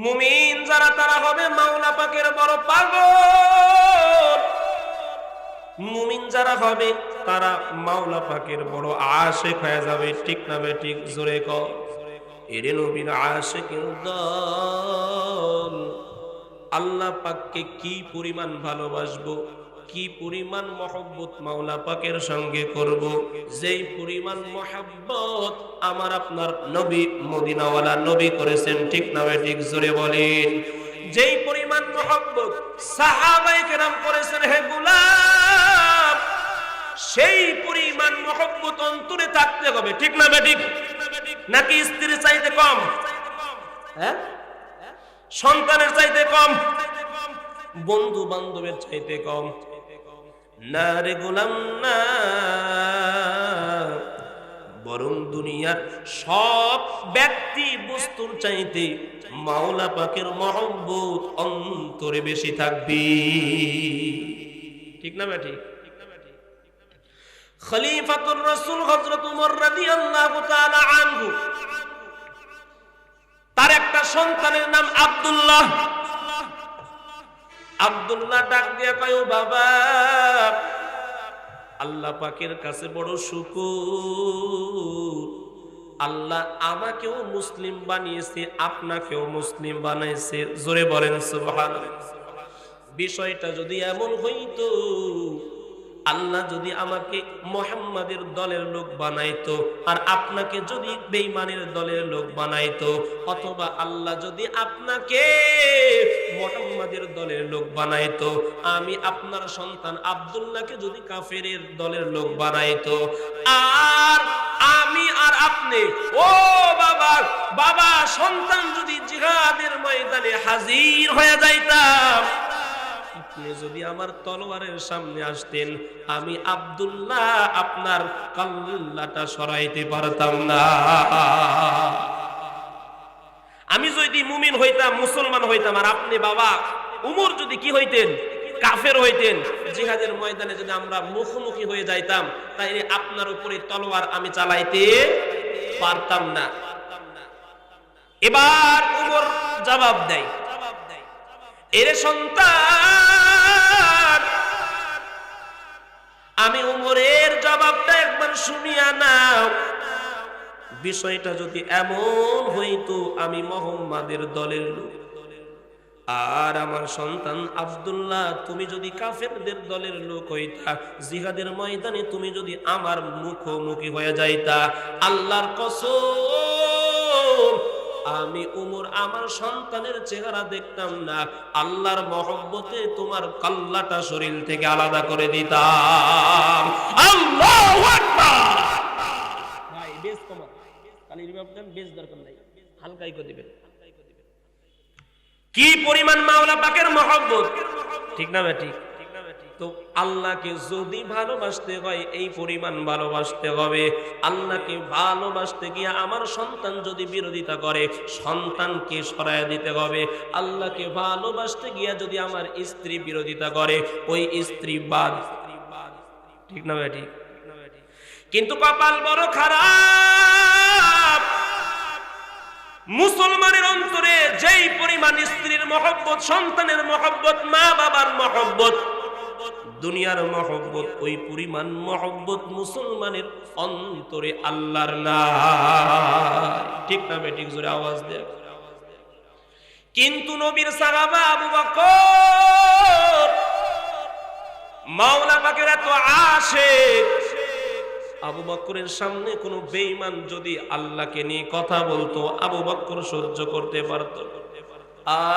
মুমিন যারা তারা হবে মাওলা পাকের বড় পাগল। মুমিন যারা হবে তারা মাওলা পাকের বড় আশিক হয়ে যাবে। ঠিক না বেঠিক? জোরে কও। এরে নবীর আশিকের দল, আল্লাহ পাককে কি পরিমাণ ভালোবাসবো, কি পরিমাণ মহব্বত মাওলা পাকের সঙ্গে করব, যেই পরিমাণ মহব্বত আমার আপনার নবী মদিনাওয়ালা নবী করেছেন। ঠিক না বেঠিক? জোরে বলেন। যেই পরিমাণ মহব্বত সাহাবায়ে কেরাম করেছেন হে গোলাম, সেই পরিমাণ মহব্বত অন্তরে থাকতে হবে। ঠিক না বেঠিক? নাকি স্ত্রীর চাইতে কম? হ্যাঁ, সন্তানের চাইতে কম, বন্ধু বান্ধবের চাইতে কম? না রে গোলাম, না। বরং দুনিয়ার সব ব্যক্তি বস্তুর চাইতে মাওলা পাকের মহব্বত অন্তরে বেশি থাকবে। ঠিক না বেঠিক? খলিফাতুর রাসূল হযরত ওমর রাদিয়াল্লাহু তাআলা আনহু, তার একটা সন্তানের নাম আব্দুল্লাহ। আব্দুল্লাহ ডাক দিয়া কয়, ও বাবা, আল্লাহ পাকের কাছে বড় শুকর, আল্লাহ আমাকেও মুসলিম বানিয়েছে, আপনাকেও মুসলিম বানাইছে। জোরে বলেন সুবহানাল্লাহ। বিষয়টা যদি এমন হইতো, আল্লাহ যদি আমাকে মুহাম্মাদের দলের লোক বানাইতো আর আপনাকে যদি বেঈমানের দলের লোক বানাইতো, অথবা আল্লাহ যদি আপনাকে মুহাম্মাদের দলের লোক বানাইতো, আমি আপনার সন্তান আব্দুল্লাহকে যদি কাফেরের দলের লোক বানাইতো, আর আমি আর আপনি, ও বাবা বাবা সন্তান যদি জিহাদের ময়দানে হাজির হয়ে যাইতাম, আপনি যদি আমার তলোয়ারের সামনে আসতেন, আমি আব্দুল্লাহ আপনার কল্লাটা সরাইতে পারতাম না। আমি যদি মুমিন হইতাম, মুসলমান হইতাম, আর আপনি বাবা উমর যদি কি হইতেন, কাফের হইতেন, জিহাদের ময়দানে যদি আমরা মুখোমুখি হয়ে যাইতাম, তাইলে আপনার উপরে তলোয়ার আমি চালাইতে পারতাম না। এবার উমর জবাব দেয়, এরে সন্তান, আমি উমরের জবাবটা একবার শুনিয়া নাও। বিষয়টা যদি এমন হইতো আমি মুহাম্মাদের দলের লোক, আর আমার সন্তান আব্দুল্লাহ তুমি যদি কাফেরদের দলের লোক হইতা, জিহাদের ময়দানে তুমি যদি আমার মুখোমুখি হয়ে যাইতা, আল্লাহর কসম আমি উমর আমার সন্তানের চেহারা দেখতাম না, আল্লাহর মহব্বতে তোমার কল্লাটা শরীর থেকে আলাদা করে দিতাম। আল্লাহু আকবার। ভাই বেশ কমান, কালি রিভাবদান বেশ দরকার নাই, হালকাই করে দিবেন। কি পরিমাণ মাওলা পাকের মহব্বত! ঠিক না বেঠিক? তো আল্লাহকে যদি ভালোবাসতে হয় এই পরিমাণ ভালোবাসতে হবে। আল্লাহকে ভালোবাসতে গিয়ে আমার সন্তান যদি বিরোধিতা করে, সন্তানকে সরায় দিতে হবে। আল্লাহকে ভালোবাসতে গিয়ে যদি আমার স্ত্রী বিরোধিতা করে, ওই স্ত্রী বাদ। ঠিক না বেঠিক? কিন্তু কপাল বড় খারাপ, মুসলমানের অন্তরে যেই পরিমাণ স্ত্রীর মহব্বত, সন্তানের মহব্বত, মা বাবার মহব্বত, দুনিয়ার মহব্বত, ওই পরিমাণ মহব্বত মুসলমানের অন্তরে আল্লাহর নাই। ঠিক না বেঠিক? জোরে আওয়াজ দেয়। কিন্তু নবীর সাহাবা আবু বকর মাওলা পাকের এত আশিক, আবু বকরের সামনে কোন বেঈমান যদি আল্লাহকে নিয়ে কথা বলতো, আবু বকর সহ্য করতে পারত।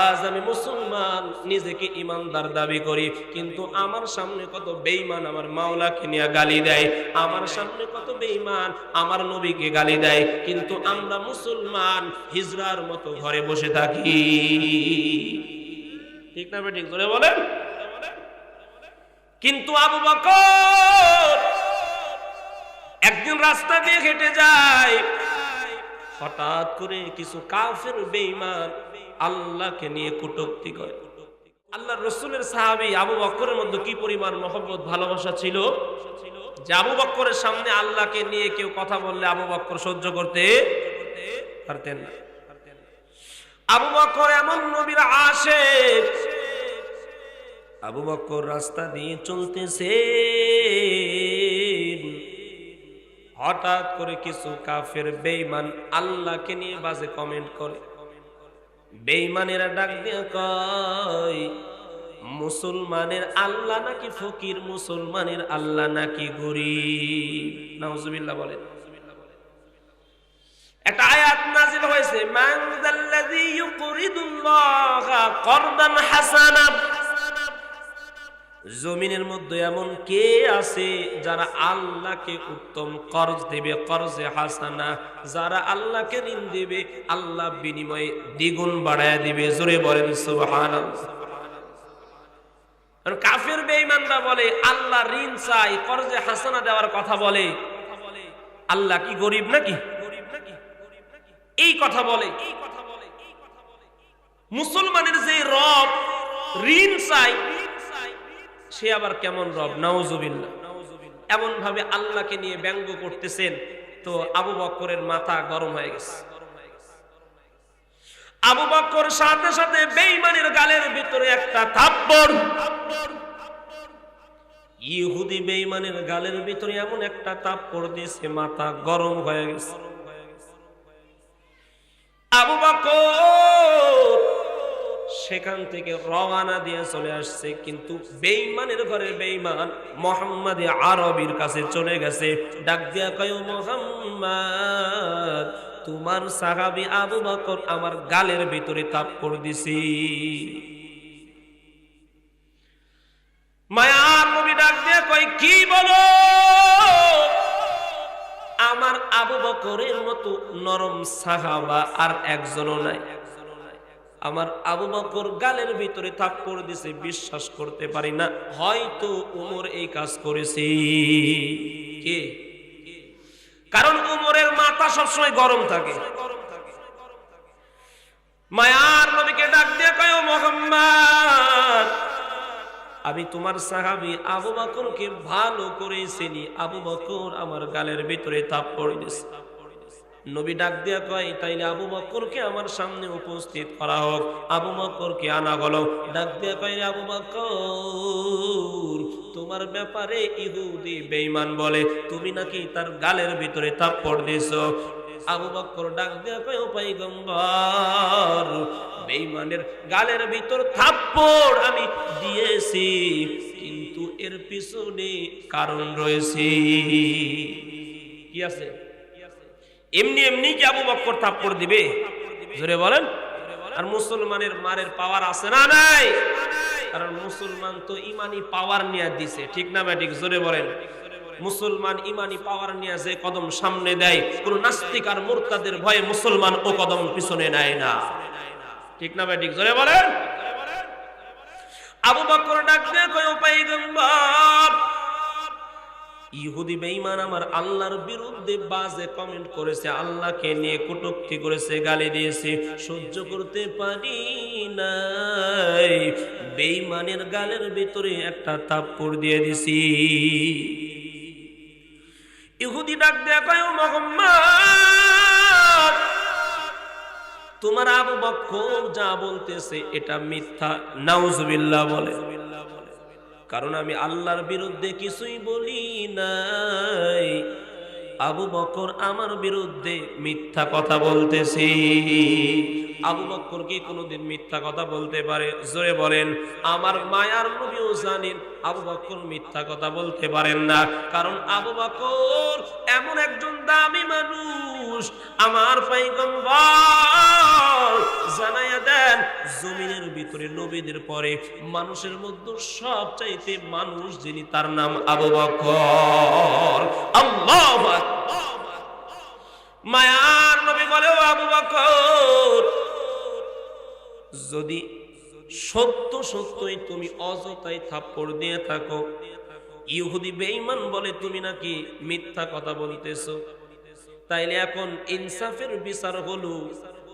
আজ আমি মুসলমান, নিজেকে ইমানদার দাবি করি, কিন্তু আমার সামনে কত বেঈমান আমার মাওলাকে নিয়ে গালি দেয়, আমার সামনে কত বেঈমান আমার নবীকে গালি দেয়, কিন্তু আমরা মুসলমান হিজরার মতো ঘরে বসে থাকি। ঠিক না বেঠিক? জোরে বলেন। কিন্তু আবু বকর একদিন রাস্তা দিয়ে হেঁটে যায়, হঠাৎ করে কিছু কাফের বেঈমান আল্লাহকে নিয়ে কটূক্তি করে। আল্লাহর রাসূলের সাহাবী আবু বকরের মধ্যে কি পরিমাণ মহব্বত ভালোবাসা ছিল যে আবু বকরের সামনে আল্লাহকে নিয়ে কেউ কথা বললে আবু বকর সহ্য করতে পারতেন না। আবু বকর এমন নবীর আশিক, আবু বকর রাস্তা দিয়ে চলতেছে, হঠাৎ করে কিছু কাফের বেঈমান আল্লাহকে নিয়ে বাজে কমেন্ট করে। বেঈমানেরা ডাক দিয়ে কয়, মুসলমানের আল্লাহ নাকি ফকির, মুসলমানের আল্লাহ নাকি গরীব। নাউজুবিল্লাহ বলেন। একটা আয়াত নাযিল হয়েছে, মান যাল্লাযী ইউকরিদুল্লাহা করদান হাসানা। জমিনের মধ্যে এমন কে আছে যারা আল্লাহকে উত্তম কর্জ দেবে, কর্জে হাসানা, যারা আল্লাহকে ঋণ দেবে আল্লাহ বিনিময়ে দ্বিগুণ বাড়ায় দিবে। জোরে বলেন সুবহানাল্লাহ। কাফের বেঈমানরা বলে আল্লাহ ঋণ চাই, কর্জে হাসানা দেওয়ার কথা বলে, আল্লাহ কি গরিব নাকি, এই কথা বলে। মুসলমানের যে রব ঋণ চাই সে আবার কেমন রব? নাউজুবিল্লাহ। এমন ভাবে আল্লাহকে নিয়ে ব্যঙ্গ করতেছেন। তো আবু বকরের মাথা গরম হয়ে গেছে। আবু বকর সাথে সাথে বেঈমানের গালের ভিতরে একটা থাপ্পড়, ইহুদি বেঈমানের গালের ভিতরে এমন একটা থাপ্পড় দিয়েছে, মাথা গরম হয়ে গেছে। আবু বকর সেখান থেকে রওনা দিয়ে চলে আসছে, কিন্তু বেঈমানের ঘরে বেঈমান মুহাম্মদ আরবির কাছে চলে গেছে। ডাক দিয়া কয়, মুহাম্মদ, তোমার সাহাবী আবু বকর আমার গালের ভিতরে থাপ্পড় দিছি। মায়ার নবী ডাক দিয়ে কয়, কি বলো? আমার আবু বকরের মতো নরম সাহাবা আর একজনও নাই। আমার আবু বকর গালের ভিতরে থাপ্পড় দিছে, বিশ্বাস করতে পারি না, হয়তো উমর এই কাজ করেছে। কে? কারণ উমরের মাথা সবসময় গরম থাকে। মায়ার নবীকে ডাক দিয়ে কয়, মুহাম্মদ, আমি তোমার সাহাবী আবু বকরকে ভালো করে চিনি, আবু বকর আমার গালের ভিতরে থাপ্পড় দিছে। নবী ডাক দিয়া কয়, তাইলে আবু বকরকে আমার সামনে উপস্থিত করা হোক। আবু বকরকে আনা হলো। ডাক দিয়া কয়, আবু বকর, তোমার ব্যাপারে ইহুদি বেঈমান বলে তুমি নাকি তার গালের ভিতরে থাপ্পড় দিছো। আবু বকর ডাক দিয়া কয়, ও পয়গম্বর, বেঈমানের গালের ভিতর থাপ্পড় আমি দিয়েছি, কিন্তু এর পিছনে কারণ রয়েছে। কি আছে? এমনি এমনি কি আবু বকর থাপ্পড় দিবে? জোরে বলেন। আর মুসলমানের মারের পাওয়ার আছে না নাই? কারণ মুসলমান তো ইমানি পাওয়ার নিয়ে দিছে, ঠিক না ব্যাটিক? জোরে বলেন। মুসলমান ইমানি পাওয়ার নিয়ে যে কদম সামনে দেয়, কোন নাস্তিক আর মুরতাদের ভয়ে মুসলমান ও কদম পিছনে নেয় না, ঠিক না ব্যাটিক? জোরে বলেন। আবু বকর ডাক দিয়ে কয়, ও পয়গম্বর, ইহুদি বেঈমান আমার আল্লাহর বিরুদ্ধে বাজে কমেন্ট করেছে, আল্লাহকে নিয়ে কটূক্তি করেছে, গালি দিয়েছে, সহ্য করতে পারি নাই, বেঈমানের গালের ভিতরে একটা থাপ্পড় দিয়ে দিছি। ইহুদি ডাক দেয়া কয়, ও মুহাম্মদ, তোমার আবু বকর যা বলতেছে এটা মিথ্যা। নাউজুবিল্লাহ বলে। কারণ আমি আল্লাহর বিরুদ্ধে কিছুই বলি নাই, আবু বকর আমার বিরুদ্ধে মিথ্যা কথা বলতেছি। আবু বকর কি কোনোদিন মিথ্যা কথা বলতে পারে? জোরে বলেন। আমার মায়ার নবীও জানেন আবু বকর মিথ্যা কথা বলতে পারেন না, কারণ আবু বকর এমন একজন দামি মানুষ। আমার পয়গম্বর জানাইয়া দেন, জমিনের ভিতরে নবীদের পরে মানুষের মধ্যে সবচাইতে মানুষ যিনি, তার নাম আবু বকর। আল্লাহু আকবার। মায়ার নবী বলে, ও আবু বকর, যদি সত্য সত্যই তুমি অযথাই থাপ্পড় দিয়ে থাকো, ইহুদি বেঈমান বলে তুমি নাকি মিথ্যা কথা বলতেছো, তাইলে এখন ইনসাফের বিচার হলো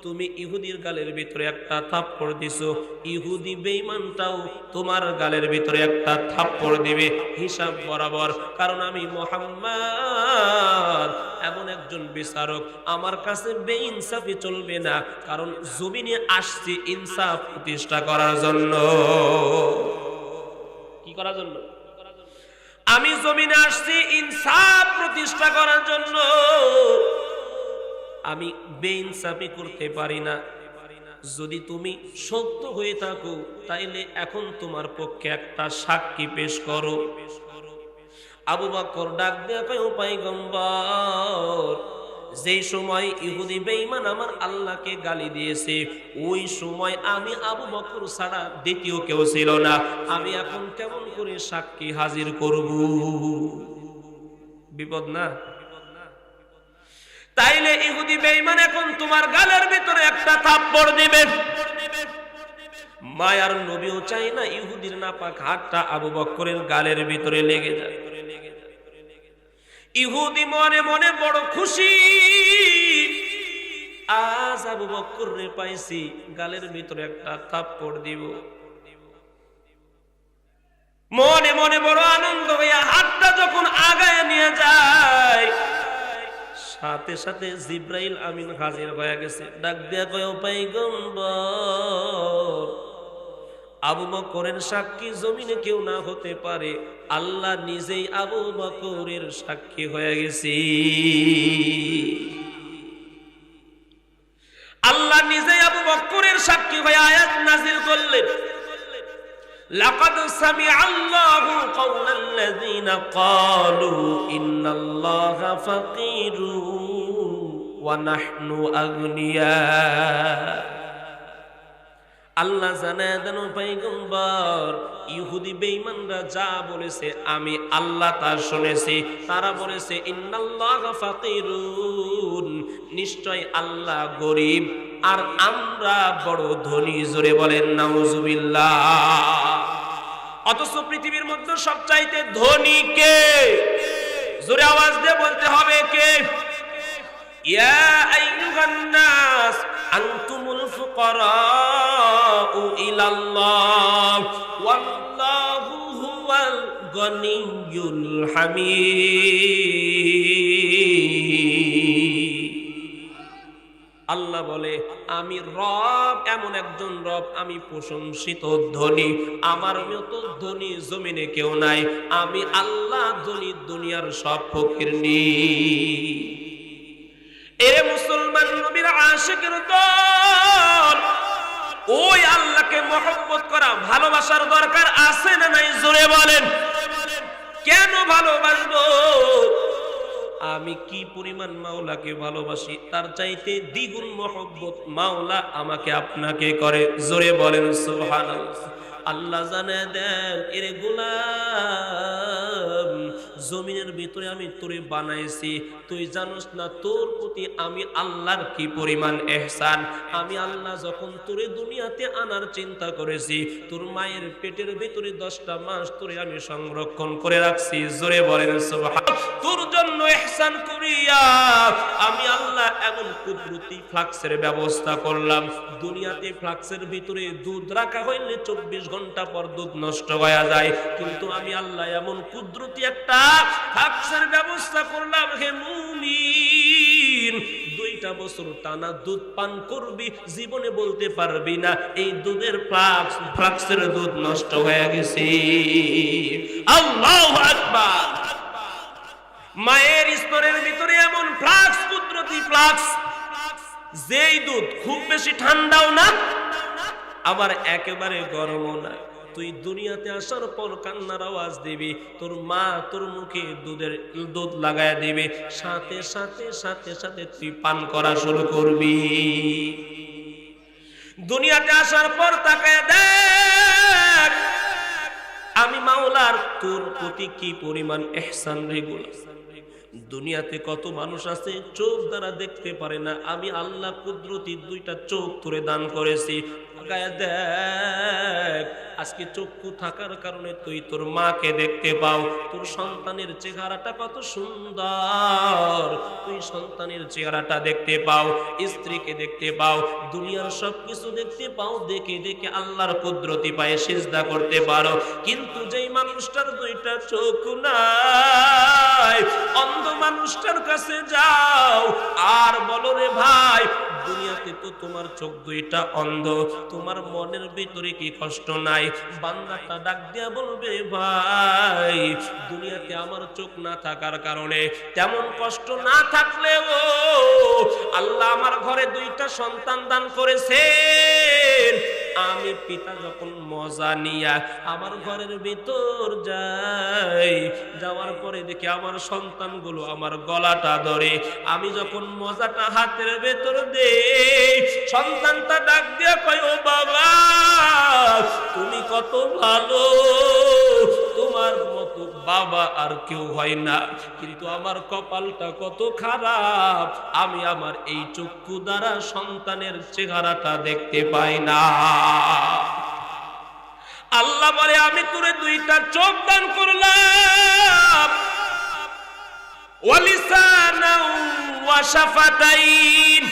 তুমি ইহুদির গালের ভিতরে একটা থাপ্পড় দিছো, ইহুদি বেঈমানটাও তোমার গালের ভিতরে একটা থাপ্পড় দিবে হিসাব বরাবর। কারণ আমি মুহাম্মদ এমন একজন বিচারক, আমার কাছে বেইনসাফি চলবে না। কারণ জমিনে আসছি ইনসাফ প্রতিষ্ঠা করার জন্য। কি করার জন্য? আমি জমিনে আসছি ইনসাফ প্রতিষ্ঠা করার জন্য। আমি বেইনসাফি করতে পারি না। যদি তুমি সত্য হয়ে থাকো তাইলে এখন তোমার পক্ষে একটা সাক্ষী পেশ করো। আবু বকর ডাক দিয়ে কয়, ও পয়গম্বর, যেই সময় ইহুদি বেঈমান আমার আল্লাহকে গালি দিয়েছে ওই সময় আমি আবু বকর ছাড়া দ্বিতীয় কেউ ছিল না। আমি এখন কেমন করে সাক্ষী হাজির করব? বিপদ না? তাইলে ইহুদি বেঈমান এখন তোমার গালের ভিতরে একটা থাপ্পড় দিবে। মায়ার নবীও চাই না ইহুদির নাপাক হাতটা আবু বকরের গালের ভিতরে লেগে যায়। ইহুদি মনে মনে বড় খুশি, আজ আবু বকর রে পাইছি, গালের ভিতরে একটা থাপ্পড় দিব। মনে মনে বড় আনন্দ হইয়া হাতটা যখন আগায় নিয়ে যায়, সাথে সাথে জিব্রাইল আমিন হাজির হয়ে গেছে। ডাক দিয়া কয়, ও পয়গম্বর, আবু বকরের সাক্ষী জমিনে কেউ না হতে পারে, আল্লাহ নিজেই আবু বকরের সাক্ষী হয়ে গেছে। আল্লাহ নিজেই আবু বকরের সাক্ষী হয়ে আয়াত নাযিল করলেন, লাকাদ সামিআল্লাহু কাওলাল্লাযীনা ক্বালু ইন্নাল্লাহা ফাকীরুন ওয়া নাহনু আগনিয়া। আল্লাহ জানায় দেন পয়গম্বর, ইহুদি বেঈমানরা যা বলেছে আমি আল্লাহ তা শুনেছি। তারা বলেছে ইন্নাল্লাহা ফাকীরুন, নিশ্চয় আল্লাহ গরীব আর আমরা বড় ধনী। জোরে বলেন নাউজুবিল্লাহ। অথচ পৃথিবীর মধ্যে সবচাইতে ধনী কে? জোরে আওয়াজ দিয়ে বলতে হবে কে? ইয়া আইয়ুহান নাস আনতুমুল ফুকারাউ ইলাল্লাহ ওয়াল্লাহু হুয়াল গনিয়্যুল হামিদ। আল্লাহ বলে আমি রব, এমন একজন রব, আমি প্রশংসিত ধনী, আমার মতো ধনী জমিনে কেউ নাই। আমি আল্লাহ ধনী, দুনিয়ার সব ফকির নি। এরে মুসলমান নবীর আশিকের দল, ওই আল্লাহকে মহব্বত করা, ভালোবাসার দরকার আছে না নাই? জোরে বলেন। কেন ভালোবাসবো? আমি কি পরিমাণ মাওলাকে ভালোবাসি তার চাইতে দ্বিগুণ মহব্বত মাওলা আমাকে আপনাকে করে। জোরে বলেন সুবহানাল্লাহ। আল্লাহ জানে দেন, এরে গোলাম, জমিনের ভিতরে আমি তোরে বানাইছি, তুই জানোস না তোর প্রতি আমি আল্লাহর কি পরিমাণ ইহসান। আমি আল্লাহ যখন তোরে দুনিয়াতে আনার চিন্তা করেছি, তোর মায়ের পেটের ভিতরে 10টা মাস তোরে আমি সংরক্ষণ করে রাখছি। জোরে বলেন সুবহানাল্লাহ। তোর জন্য ইহসান করিয়া আমি আল্লাহ এমন কুদরতি ফ্লাক্সের ব্যবস্থা করলাম। দুনিয়াতে ফ্লাক্সের ভিতরে দুধ রাখা হইলে 24 ঘন্টা পর দুধ নষ্ট হয়ে যায়, কিন্তু আমি আল্লাহ এমন কুদরতি একটা ফ্লাক্সের ব্যবস্থা করলাম। হে মুমিন, 2টা বছর টানা দুধ পান করবি, জীবনে বলতে পারবি না এই দুধের ফ্লাক্সের দুধ নষ্ট হয়ে গেছে। আল্লাহু আকবার। মায়ের স্তরের ভিতরে এমন ফ্লাক্স, কুদরতি ফ্লাক্স, যেই দুধ খুব বেশি ঠান্ডাও না আবার একেবারে গরমও না। তুই দুনিয়াতে আসার পর কান্নার আওয়াজ দিবি, তোর মা তোর মুখে দুধ লাগায় দিবে, সাথে সাথে সাথে সাথে তুই পান করা শুরু করবি। দুনিয়াতে আসার পর তাকায় দেখ আমি মাওলার তোর প্রতি কি পরিমাণ ইহসান রেগুলা। দুনিয়াতে কত মানুষ আছে চোখ দ্বারা দেখতে পারে না, আমি আল্লাহ কুদরতি 2টা চোখ তোরে দান করেছি। তাকায় দেখ, আজকে চক্ষু থাকার কারণে তুই তোর মাকে দেখতে পাও, তোর সন্তানের চেহারাটা কত সুন্দর, তুই সন্তানের চেহারাটা দেখতে পাও, স্ত্রীকে দেখতে পাও, দুনিয়ার সবকিছু দেখতে পাও, দেখে দেখে আল্লাহর কুদরতি পায়ে সিজদা করতে পারো। কিন্তু যেই মানুষটার দুইটা চোখ নাই, অন্ধ মানুষটার কাছে যাও আর বলো, রে ভাই, দুনিয়াতে তো তোমার চোখ দুইটা অন্ধ, তোমার মনের ভিতরে কি কষ্ট নাই? বান্দাটা ডাক দিয়া বলবে, ভাই, দুনিয়াতে আমার চোখ না থাকার কারণে তেমন কষ্ট না থাকলেও আল্লাহ আমার ঘরে দুইটা সন্তান দান করেছেন। আমি পিতা যখন মজা নিয়া আমার ঘরের ভিতর যাই, যাওয়ার পরে দেখি আমার সন্তানগুলো আমার গলাটা ধরে, আমি যখন মজাটা হাতের ভেতর দেই, সন্তানটা ডাক দিয়া কয়, ও বাবা, তুমি কত ভালো, তোমার মতো বাবা আর কেউ হয় না, কিন্তু আমার কপালটা কত খারাপ, আমি আমার এই চক্ষু দ্বারা সন্তানের চেহারাটা দেখতে পাই না। আল্লাহ বলে, আমি তোরে দুইটা চোখ দান করলাম, ওয়ালিসানাও ওয়া শাফাতাইন,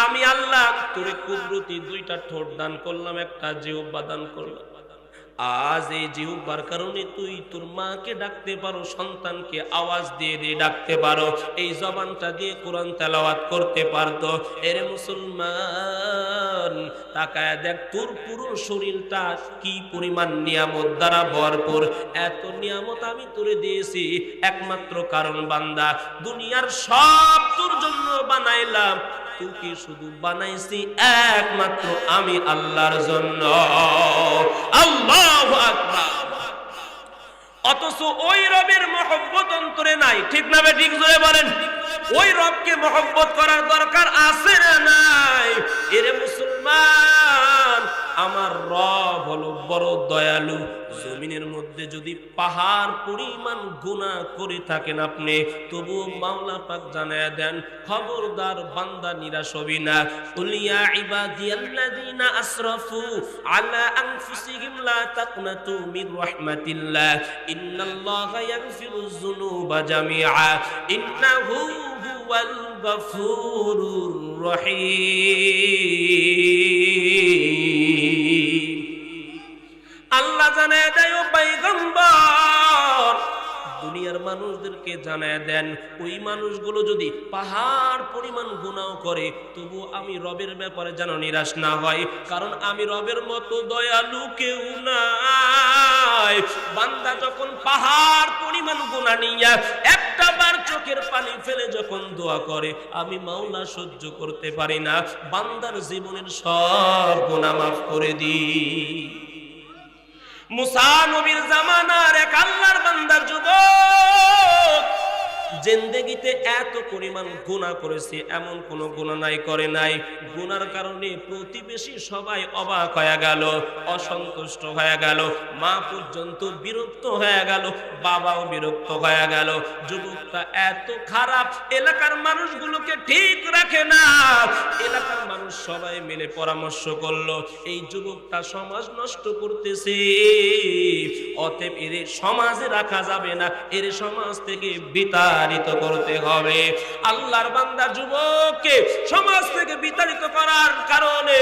আমি আল্লাহ তোরে কুদরতি দুইটা ঠোঁট দান করলাম, একটা জিহ্বা দান করলাম। আজ এই জিহ্বার কারণে তুই তোর মাকে ডাকতে পারো, সন্তানকে আওয়াজ দিয়ে দিয়ে ডাকতে পারো, এই জবানটা দিয়ে কোরআন তেলাওয়াত করতে পারতো। এরে মুসলমান, তাকায় দেখ তোর পুরো শরীরটা কি পরিমাণ নিয়ামত দ্বারা ভরপুর। এত নিয়ামত আমি তোরে দিয়েছি একমাত্র কারণ, বান্দা, দুনিয়ার সব তোর জন্য বানাইলাম, তোকে শুধু বানাইছি একমাত্র আমি আল্লাহর জন্য। আল্লাহু আকবার। অথচ ওই রবের মহব্বত অন্তরে নাই, ঠিক না বে ঠিক? জোরে বলেন, ওই রবকে মহব্বত করার দরকার আছে না নাই? এরে মুসলমান, আমার রব হলো বড় দয়ালু। জমিনের মধ্যে যদি পাহাড় পরিমাণ গুনাহ করে থাকেন আপনি, তবু মাওলা পাক জানায়া দেন, খবরদার বান্দা নিরাশ হবি না। কুল ইয়া ইবাদিয়াল্লাযিনা আসরাফু আলা আনফুসিহিম লা তাকনাতু মির রাহমাতিল্লাহ ইন্নাল্লাহা ইয়াগফিরুয যুনুবা জামিআ ইন্নাহু হুয়াল গফুরুর রহিম। আল্লাহ জানায় দেয়, ও পয়গম্বর, দুনিয়ার মানুষদেরকে জানায় দেন, ওই মানুষগুলো যদি পাহাড় পরিমাণ গুনাহ করে, তবু আমি রবের ব্যাপারে যেন নিরাশ না হয়, কারণ আমি রবের মতো দয়ালু কেউ নাই। বান্দা যখন পাহাড় পরিমাণ গুনাহ নিয়ে একটা বার চোখের পানি ফেলে যখন দোয়া করে, আমি মাওলা সহ্য করতে পারি না, বান্দার জীবনের সব গুনাহ মাফ করে দিই। মুসা নবীর জামানার এক আল্লাহর বান্দার যুবক, জিন্দেগিতে এত পরিমাণ গুনাহ করেছে, এমন কোন গুনাহ নাই করে নাই। গুনার কারণে প্রতিবেশী সবাই অবাক হয়ে গেল, অসন্তুষ্ট হয়ে গেল, মা পর্যন্ত বিরক্ত হয়ে গেল, বাবাও বিরক্ত হয়ে গেল। যুবকটা এত খারাপ, এলাকার মানুষগুলোকে ঠিক রাখে না। এলাকার মানুষ সবাই মিলে পরামর্শ করলো, এই যুবকটা সমাজ নষ্ট করতেছে, অতএব এর সমাজে রাখা যাবে না, এর সমাজ থেকে বিতাড়িত করতে হবে। আল্লাহর বান্দা যুবককে সমাজ থেকে বিতাড়িত করার কারণে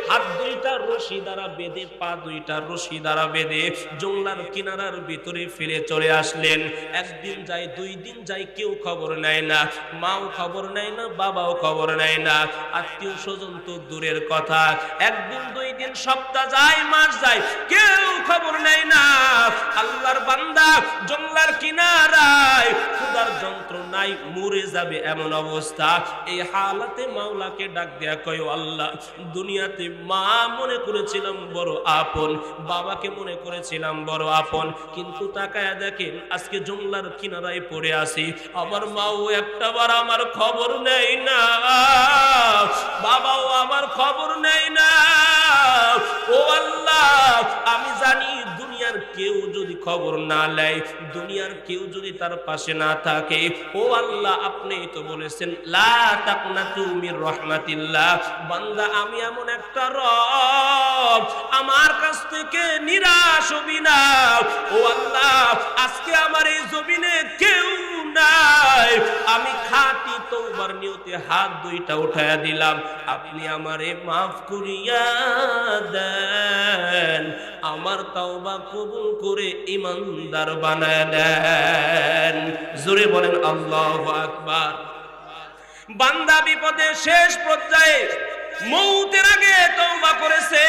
হাত দুইটা রশি দ্বারা বেঁধে, পা দুইটা রশি দ্বারা বেঁধে জংলার কিনারার ভিতরে ফিরে চলে আসলেন। একদিন যায়, দুই দিন যায়, কেউ খবর নেয় না, মাও খবর নেয় না, বাবাও খবর নেয় না, আত্মীয় স্বজন তো দূরের কথা। একদিন, দুই দিন, সপ্তাহ যায়, মাস যায়, কেউ খবর নেয় না। আল্লাহর বান্দা জংলার কিনারায় ক্ষুধার যন্ত্রণায় মরে যাবে এমন অবস্থা। এই হালাতে মাওলাকে ডাক দেয়া কয়, আল্লাহ, দুনিয়াতে মা মনে করেছিলাম বড় আপন, বাবাকে মনে করেছিলাম বড় আপন, কিন্তু তাকায়া দেখেন আজকে জংলার কিনারায় পড়ে আসি, আমার মাও একটাবার আমার খবর নেয় না, বাবাও আমার খবর নেয় না। ও আল্লাহ, আমি জানি দুনিয়ার কেউ যদি খবর না নেয়, দুনিয়ার কেউ যদি তার পাশে না থাকে, ও আল্লাহ, আপনি তো বলেছেন লা তাকনাতু মির রাহমাতিল্লাহ, বান্দা আমি এমন একটা রব থেকে নিরাশ হবি না। ও আল্লাহ, আজকে আমার এই জমিনে কেউ নাই, আমি খাঁটি তওবার নিয়তে হাত দুইটা উঠায়া দিলাম, আপনি আমারে মাফ করিয়া দেন, আমার তওবা কবুল করে ঈমানদার বানায় দেন। জোরে বলেন আল্লাহু আকবার। বান্দা বিপদের শেষ পর্যায়ে মৌতের আগে তওবা করেছে।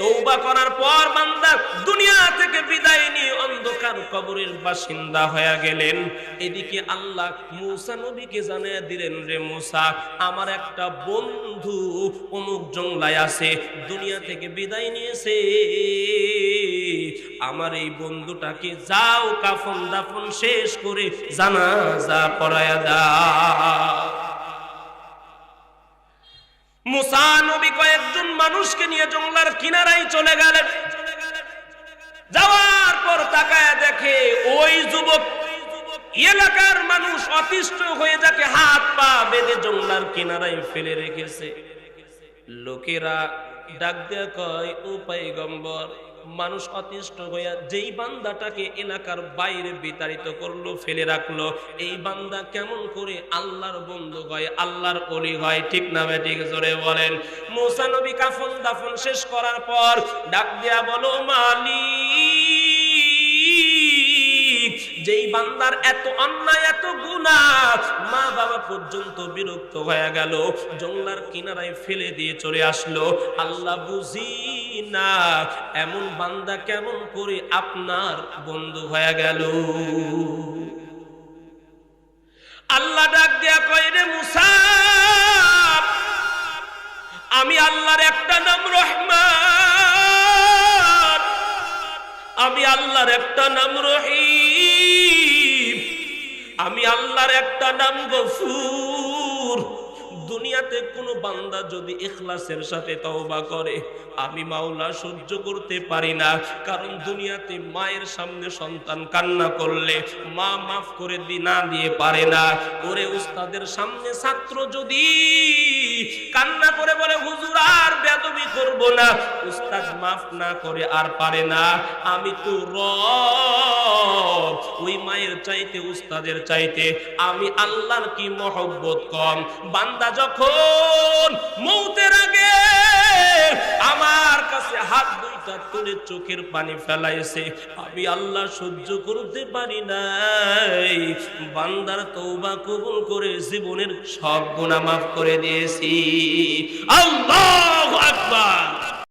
তওবা করার পর বান্দা দুনিয়া থেকে বিদায় নিয়ে অন্ধকার কবরের বাসিন্দা হয়ে গেলেন। এদিকে আল্লাহ মুসা নবীকে জানিয়ে দিলেন, রে মুসা, আমার একটা বন্ধু অমুক জংলায় আছে, দুনিয়া থেকে বিদায় নিয়েছে, আমার এই বন্ধুটাকে যাও কাফন দাফন শেষ করে জানাজা পড়ায়া দাও। মুসা নবী কয়েকজন মানুষকে নিয়ে জংলার কিনারায় চলে গেলেন। যাওয়ার পর তাকায় দেখে ওই যুবক এলাকার মানুষ অতিষ্ঠ হয়ে যাকে হাত পা বেঁধে জংলার কিনারায় ফেলে রেখেছে। লোকেরা ডাক দেয়া কয়, ও পয়গম্বর, মানুষ অতিষ্ঠ হইয়া যেই বান্দাটাকে এলাকার বাইরে বিতাড়িত করলো, ফেলে রাখলো, এই বান্দা কেমন করে আল্লাহর বন্ধু হয়, আল্লাহর ওলি হয়? ঠিক না বেঠিক? জোরে বলেন। মুসা নবী কাফন দাফন শেষ করার পর ডাক দেয়া বলো, মালিক, যেই বান্দার এত অন্যায় এত গুনাহ, মা বাবা পর্যন্ত বিরক্ত হয়ে গেল, জংলার কিনারায় ফেলে দিয়ে চলে আসলো, আল্লাহ বুঝি না এমন বান্দা কেমন করে আপনার বন্ধু হয়ে গেল? আল্লাহ ডাক দেয়া কয়, রে মুসা, আমি আল্লাহর একটা নাম রহমান, আমি আল্লাহর একটা নাম রহিম, আমি আল্লাহর একটা নাম গফুর। দুনিয়াতে কোনো বান্দা যদি ইখলাসের সাথে তওবা করে, আমি মাওলা সহ্য করতে পারি না। কারণ দুনিয়াতে মায়ের সামনে সন্তান কান্না করলে মা মাফ করে না দিয়ে পারে না। ওরে উস্তাদের সামনে ছাত্র যদি কান্না করে বলে, হুজুর আর বেয়াদবি করব না, উস্তাদ মাফ না করে আর পারে না। আমি তো রব, ওই মায়ের চাইতে উস্তাদের চাইতে আমি আল্লাহর কি মহব্বত কম। বান্দা যখন মৌতের আগে আমার কাছে হাত দুইটা তুলে চোখের পানি ফেলাইছে, আমি আল্লাহ সহ্য করতে পারি নাই। বান্দার তওবা কবুল করে জীবনের সব গুনাহ মাফ করে দিয়েছি। আল্লাহু আকবার।